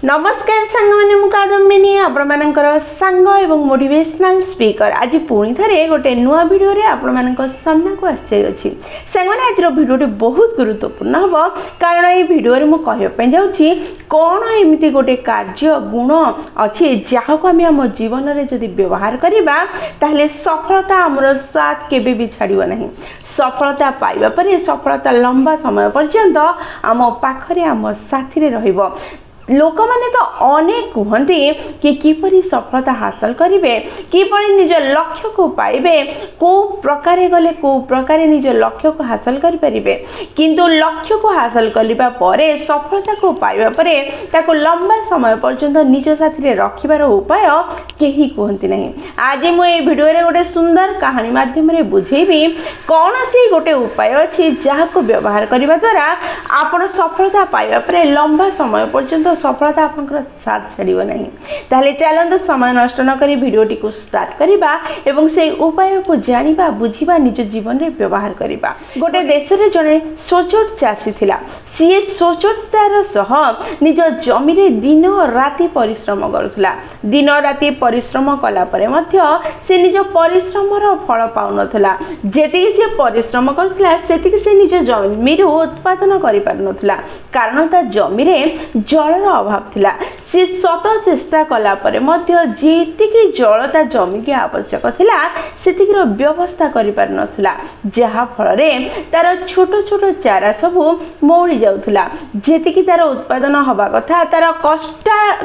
नमस्कार सांग मैंने मुकादमिनी आपणकर सांग एवं मोटिवेशनल स्पीकर आज पुणी थे गोटे नुआ भिडियो आपण सामना को आसी सांग मैंने आज भिडियोटी बहुत गुरुत्वपूर्ण हम कारण ये भिडियो मुझे जाऊँगी कौन एमती गोटे कार्य गुण अच्छी जहाँ को आम आम जीवन में जब व्यवहार करवा ताहले सफलता आमर साथ केबे भी छाड़िब नहीं। सफलता पाइबा पर सफलता लंबा समय पर्यंत आम पाखरे आम साथी रहिबो। लोक माने तो अनेक कहते कि किपरि सफलता हासिल करेंगे किपरि निज लक्ष्य को पाइबे को प्रकार गले को प्रकार निज लक्ष्य को हासिल करें किंतु लक्ष्य को हासिल करने पर सफलता को पाइबा पर ताको लंबा समय पर्यंत निज साथी रखिबार उपाय केही कहते नहीं। आज मुझे भिडियो गोटे सुंदर कहानी माध्यम बुझेबी कौन सी गोटे उपाय अच्छी जहाँ को व्यवहार करने द्वारा आपण सफलता पाइबा पर लंबा समय पर्यंत सफलता आपनकर साथ छाड़िब नहीं। ताहले चलंतु समय नष्ट न करी भिडियोटी को स्टार्ट करिबा एवं से उपाय को जानिबा बुझिबा निज जीवन रे व्यवहार करिबा। गोटे देश रे जने सोचोट चासी थिला। सी सोचोटार सह निज जमी रे दिन राति परिश्रम करुथला। दिन राति परिश्रम कला परे मध्य से निज परिश्रमर फल पाउनथला। जेतिकि से परिश्रम करुथला सेतिकि से निज जमी रे उत्पादन करि पारनथला कारण ता जमी रे जलर अभाव थिला। से शत चेष्टा कला परे मध्य जेतिकी जल ता जमी के आवश्यक थिला सेतिकीर व्यवस्था करि पार नथिला जहा फल रे तार छोट छोट चारा सबु मौली जाउथिला। जेतिकी तार उत्पादन हवा कथा तार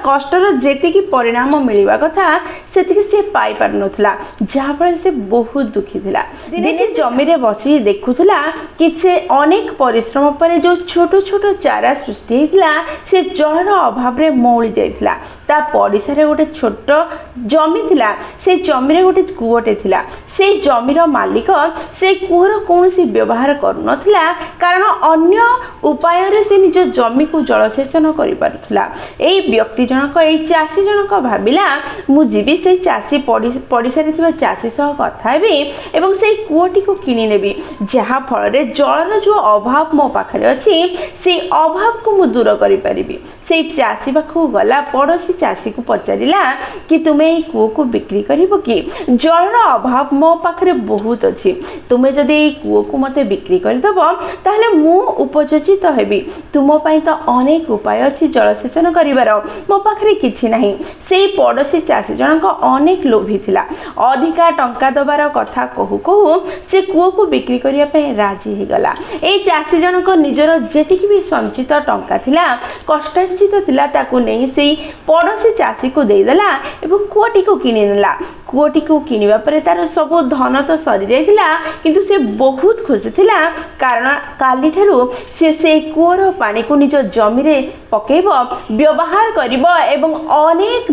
कष्टर जेतिकी परिणाम मिलिबा कथा सेतिकी से पाई पार नथिला जहा फल से बहुत दुखी थिला। दिने से जमी रे बसी देखुथिला कि से अनेक परिश्रम पर जो छोट छोट चारा सृष्टि हेतिला से जलर अभाव रे मौली जाइथिला। ता पड़िसा रे गोटे छोट जमी थिला। से जमी रे गोटे कुओटे थिला। से जमीर मालिक से कुओर कौनसी व्यवहार करू नथिला कारण अन्य उपाय रे से निज जमी को जलसेचन करि पारुथिला। एई व्यक्ति जनक एई चासी जनक भाबिला मु जीवी से चासी पड़िसा रे थिबा चासी सह कथा हेबी एवं से कुओटी को किनि नेबी जहा फल रे जलर जो अभाव मो पाखरे अछि से अभाव को मु दूर करि परिबी। से चासी पाखु गला पड़ोसी चासी को पचारिला कि तुमे ए कुओ को बिक्री करिवो कि जलर अभाव मो पाखरे बहुत अछि तुमे जदि ए कुओ को मते बिक्री कर दबो ताहले मु उपयोजित हेबी। तुमो पई तो अनेक उपाय अछि जलसेचन करिवार मो पाखरे किछि नाही। से पड़ोसी चासी जनक अनेक लोभी थिला। अधिका टंका दबार कथा कहू कहू से कुओ को बिक्री करिया पे राजी हे गला। ए चासी जनक निजर जेतिकी भी संचित टंका थिला कष्टार्जित थिला ताकू नहीं से पड़ोसी चासी को देदेला एवं कुओटी को किनि नेला। कुओटी को किनिबा परे तार सब धन तो सरी जाइथिला किंतु से बहुत खुशी थिला कारण काली ठारू से कुओर पानी को निज जमी रे पकेइबो व्यवहार करिवो एवं अनेक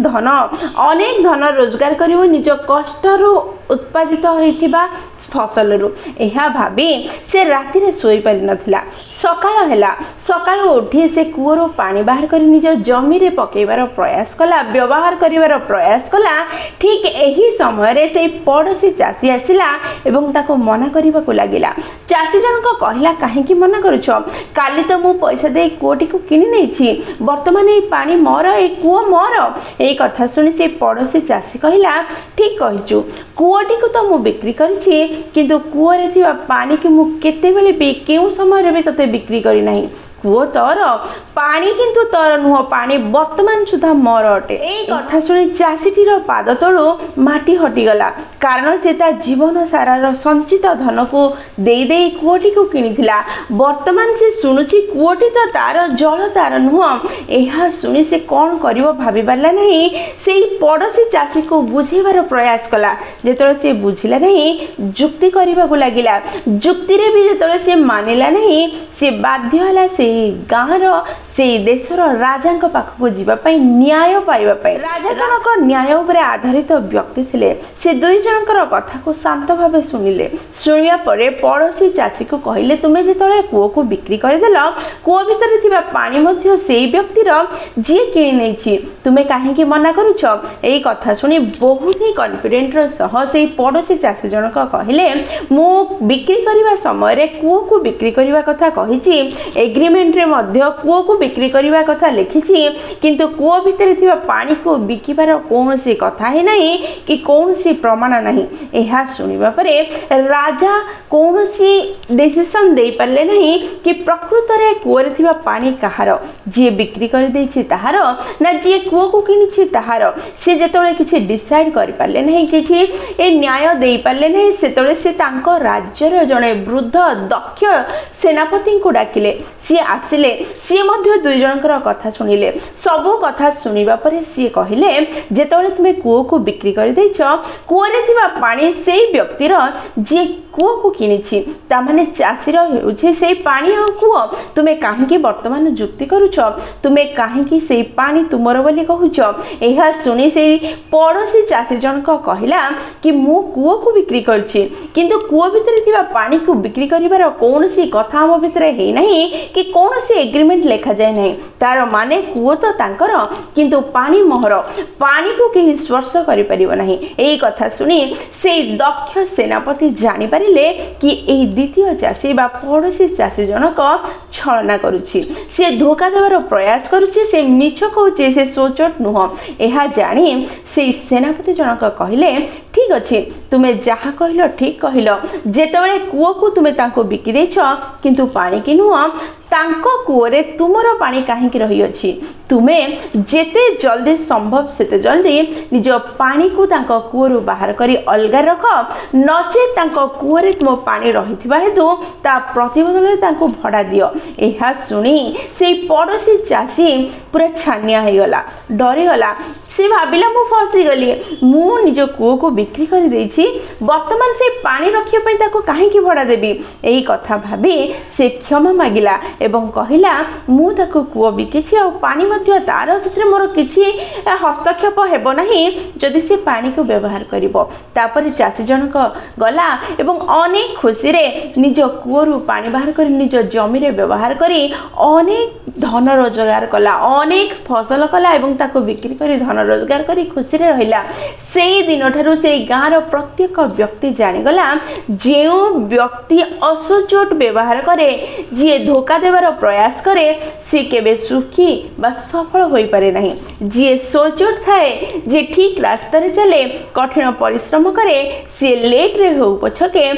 धन रोजगार करिवो निज कष्टरू उत्पादित होइथिबा फसल रु। एहा भाबी से राति रे सोई पारि नथिला। सकाळ हेला सकाळ उठी से कुओर पानी बाहर कर निज जमी रे पकेइबार प्रयास कला व्यवहार करिवार प्रयास कला। ठीक एही समय रे से पड़ोसी चासी आसिला एवं ताको मना करिबा को लागिला। चासी जनक कहला काहे कि मना करूछो काली तो मु पैसा दे कुओटी को किनि नैछि वर्तमान ए पानी मोर ए कुओ मोर। ए कथा सुनि से पड़ोसी चासी कहला ठीक कहिछु कुओटी को तो मु बिक्री करिछि किंतु कुओ रे थिबा पानी के मु केते बेले बे केउ समय रे भी तते बिक्री करी नाही। कुओ तोर पानी किंतु तोर नुह पानी वर्तमान सुधा मोर अटे। ए कथा सुनी चासीटीर पाद तळु माटी हटिगला कारण से ता जीवन सारार संचित धन को देई देई कुओटी को किनिथिला। वर्तमान से सुनुची कुओटी तो तार जल तार नुह। एहा सुनी से कोन करिवो भाबी पारला नहीं। से पड़ोसी चासी को बुझेबार प्रयास कला जेतळे से बुझिला नहीं जुक्ति करिबा को लागिला। जुक्ति रे भी जेतळे से मानिला नहीं से बाध्य हला से गाँवर से देशर राजा पाखक जीवाई न्याय पाइबापी। राजा जनक न्याय उपर आधारित व्यक्ति थिले। से दुई जनकर कथा को शांत भाव शुणिले। शुणिया परे पड़ोसी चाची को कहले तुमे जेतळे कुओ को बिक्री करदेल कुओ भितर थिबा पानी मध्य सेई व्यक्तिर जी किनि नैछि तुमे काहेकि मना करूछ। एई कथा शुणी बहुत ही कॉन्फिडेंट सह से पड़ोसी चासी जनक कहले मु बिक्री करबा समय रे कुओ को बिक्री करबा कथा कहिछि एग्रीमेंट एग्रीमेंट रे मध्य कूओ को बिक्री करने कथा लिखी किंतु कूओ भितर थिबा पानी को बिकिबार कौनसी कथा ही नहीं कि कौनसी प्रमाण नहीं। यह सुनिबा परे राजा कौनसी डिसीजन दे पारले नहीं कि प्रकृत रे कूओ रे थिबा पानी कहार, जी बिक्री कर देछि ताहार ना जी कूओ को किनिछि ताहार। से जेतोले किछि डिसाइड कर पारले नहीं, किछि ए न्याय दे पारले नहीं, सेतोले से तांको राज्यर जणे वृद्ध दक्ष सेनापति को डाकिले। सी आसिले, सी मध्य दुई जनकर कथा सुनिले। सबो कथा सुनिबा परे सी कहिले जेतोले तुमे कूओ को बिक्री कर देछ, कूओ रे थिबा पानी सेई व्यक्तिर जे कूओ को किनिछि ता माने चासीर हेउछि सेई पानी आ कूओ। तुमे काहेकि वर्तमान जुक्ति करूछ, तुमे काहेकि सेई पानी तुमर बोली कहूछ। एहा सुनी सेई पड़ोसी चासी जनक कहिला कि मु कूओ को बिक्री करछि किंतु कूओ भितर थिबा पानी को बिक्री करिवार कोनोसी कथा हम भितर हे नहीं कि कोनोसी एग्रीमेंट लेखा जाय नहीं। तार माने कूओ तो तांकर किंतु पानी मोहर, पानी को केही स्पर्श करि परिबो नहीं। एई कथा सुनी सेई दक्ष सेनापति जानि पारिले कि एई द्वितीय चासी बा पड़ोसी चासी जनक छलना करुछि, से धोखा देवार प्रयास करुछि, से मिछ कहूछि, से सोचोट नुह। एहा जानी से सेनापति जनक कहिले ठीक अच्छे तुमे जहा कहल ठीक कहल, जेतेबेले कूओ को तुमे तांको बिकी देछ किंतु पानी की नुह, तांको कूओरे तुमर पानी काहेकि रही अछि। तुमे जेते जल्दी संभव सेते जल्दी निज पानी को तांको कूओरु बाहर करी अलगा रख, नचे तांको कूओरे तुम पानी रहिथिबा हेतु ता प्रतिबदल तांको भड़ा दियो। एहा सुनी से पड़ोसी चासी पूरा छानिया हो गला, डरी गला। से भाबिला मु फसी गली, मु निज कूओ को बिक्री कर देछि, वर्तमान से पानी रखिया पई ताको काहेकि भड़ा देबी। एही कथा भाबी से क्षमा मागिला एवं कहिला मु ताको कूओ बिकिछि आ पानी मध्य तार सेtre मोर किछि हस्तक्षेप हेबो नाही जदि से पानी को व्यवहार करिवो। तापर चासी जनक गला एवं अनेक खुशी रे निज कूओरु पानी बाहर करी निज जमी रे व्यवहार करी अनेक धन रोजगार कला, अनेक फसल कला एवं ताको बिक्री करी धन रोजगार करी खुशी रे रहिला। सेई दिन ठारू सेई गाँर प्रत्येक व्यक्ति जानिगला जेउ व्यक्ति असोचोट व्यवहार करे, जी धोखा देवार प्रयास करे, सी केबे सुखी बा सफल होई पारे नहीं। जी सोचोट थाए, जी ठीक रास्ता रे चले, कठिन परिश्रम करे, सी लेट रे हो पछके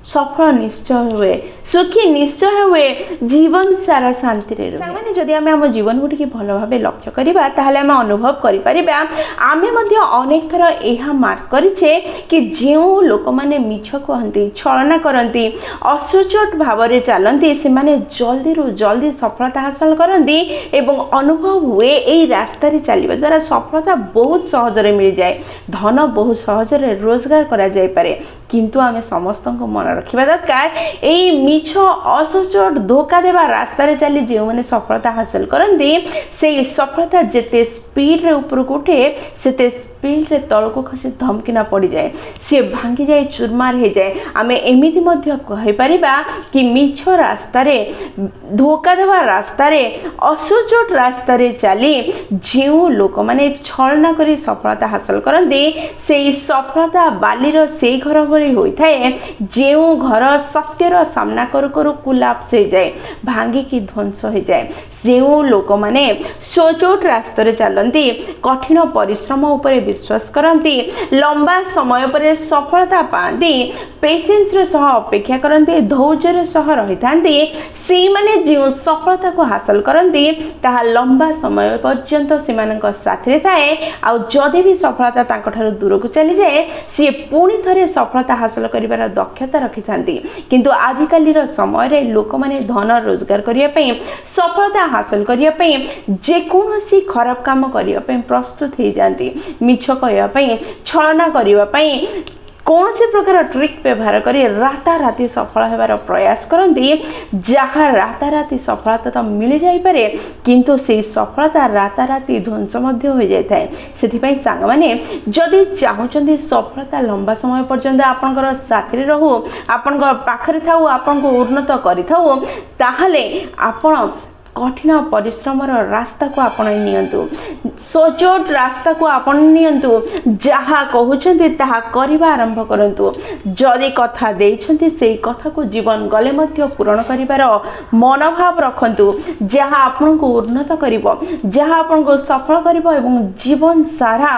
सफल निश्चय हुए, सुखी निश्चय हुए, जीवन सारा शांति रे रहे। सामान्य जदि आमे हम जीवन को टिके भलो भाबे लक्ष्य करिबा ताहले आमे अनुभव करि परिबा। आमे मध्ये अनेक थर एहा मार्क करिछे कि जेउ लोक माने मिछ कहंती, छलना करंती, असोचोट भाव रे चलंती, से माने जल्दी रु जल्दी सफलता हासिल करंती एवं अनुभव हुए एई रास्ता रे चलिबा द्वारा सफलता बहुत सहज रे मिल जाए, धन बहुत सहज रे रोजगार करा जाय पारे। किंतु आमे समस्त को मन रखिबा दरकार एई मिछ असोचोट धोखा देवा रास्ता रे चली जे माने सफलता हासिल करंती, से सफलता जेते स्पीड रे ऊपर को उठे सेते स्पीड रे तळ को खसी धमकिना पड़ी जाए, से भांगी जाए, चुरमार हो जाए। आमे एमिति मध्य कहि परिबा कि मिछ रास्ता रे, धोखा देवा रास्ता रे, असोचोट रास्ता रे चली जेउ लोक माने छलना करी सफलता हासिल करंती, से सफलता बालीर से घर भरी होई थाए जेउ घर सत्यर सामना करू करू कुलाप्स हो जाए, भांगी की ध्वंस हो जाए। जेउ लोक माने सोचोट रास्ता रे चलंती, कठिन परिश्रम उपरे विश्वास करंती, लंबा समय पर सफलता पाती, पेशेंस रे सह अपेक्षा करंती, धैर्य रे सह रहिथांती, से माने जो सफलता को हासिल करंती ताहा लंबा समय पर्यंत सेमानक साथी रे थाए। आ जदि भी सफलता तांको ठारो दूर को चली जाए, से पुणी थरे सफलता हासिल करिवार दक्षता रखिथांती। किंतु आजिकालीर समय रे लोक माने धन रोजगार करिया पई, सफलता हासिल करिया पई, जे कोनोसी खराब काम करिया पई प्रस्तुत हो जाती, मिछ कहया पई, छलना करिया पई, कौन से प्रकार ट्रिक व्यवहार करी राताराति सफल होबार प्रयास करती, जहाँ राताराति सफलता तो मिल जाई पारे किंतु से सफलता राताराति ध्वंस मध्य हो जाए। से सांग मैंने जदि चाहूँगी सफलता लंबा समय पर्यंत आपणकर साथी रहू, आपण पाखरे थाऊ, आपण को उन्नत करि थाऊ, ताहले आपण कठिन परिश्रम रास्ता को आपण नियंतु। सचोट रास्ता को आपण नियंतु जहा कहउछन्ति ताहा करिबा आरंभ करंतु जदि कथा देइछन्ति सेही कथा को जीवन गले मध्य पूरण करिवार मनोभाव रखंतु जहा आपन को उन्नत करिवो जहा आपन को सफल करिवो एवं जीवन सारा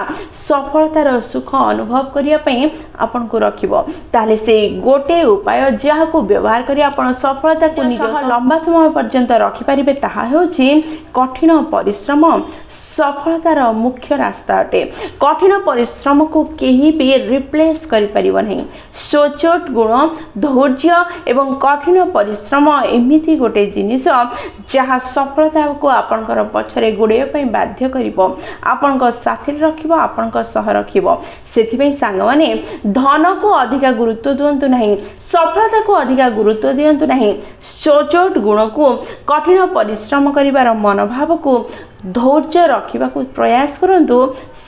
सफलतार सुख अनुभव करिया पई आपन को रखिवो ताले से गोटे उपाय जहा को व्यवहार करी आपन सफलता को निज लंबा समय पर्यंत रखि परिबे ताहा हेउछि कठिन परिश्रम सफलतार मुख्य रास्ता अटे। कठिन परिश्रम को केही भी रिप्लेस करि परिबो नहीं। सचोट गुण धैर्य एवं कठिन परिश्रम एमिति गोटे जिनिस जहा सफलता को आपनकर पछरे गुड़े पई बाध्य करिवो आपनकर साथी रखिवो आपनकर सह रखिवो सेथि पई सांग माने धन को अधिक गुरुत्व दियंतु नहीं सफलता को अधिक गुरुत्व दियंतु नहीं सचोट गुण को कठिन परिश्रम करिवार मनोभाव को धैर्य रखा प्रयास करंतु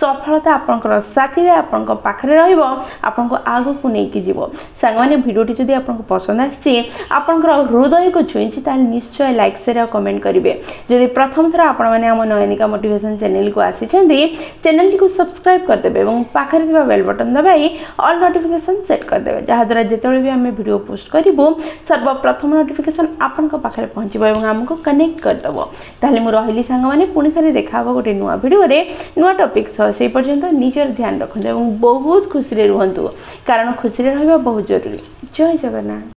सफलता आपनकर साथी रे आपनकर पाखरे रहइबो आपनको आगु को नेकी जीवो सांग माने वीडियोटी जदि आपनको पसंद आछि आपनकर हृदय को छुईछि ताल निश्चय लाइक शेयर और कमेंट करिवे जदि प्रथम थरा आपण माने हम नयनिका मोटिवेशन चैनल को आसीछन्ती चैनल को सब्सक्राइब कर देबे एवं पाखरे थिबा बेल बटन दबाई ऑल नोटिफिकेशन सेट कर देबे जहा द्वारा जेतेबेले भी हम वीडियो पोस्ट करिवो सर्वप्रथम नोटिफिकेशन आपनका पाखरे पहुंचीबो एवं हमको कनेक्ट कर दबो ताले मु रहिली सांग माने पुणी थे देखा गोटे नुआ भिडियो नुआ टॉपिक से पर्यंत निजर ध्यान रखते बहुत खुशी रुहतु कारण खुशी रहा बहुत जरूरी। जय जगन्नाथ।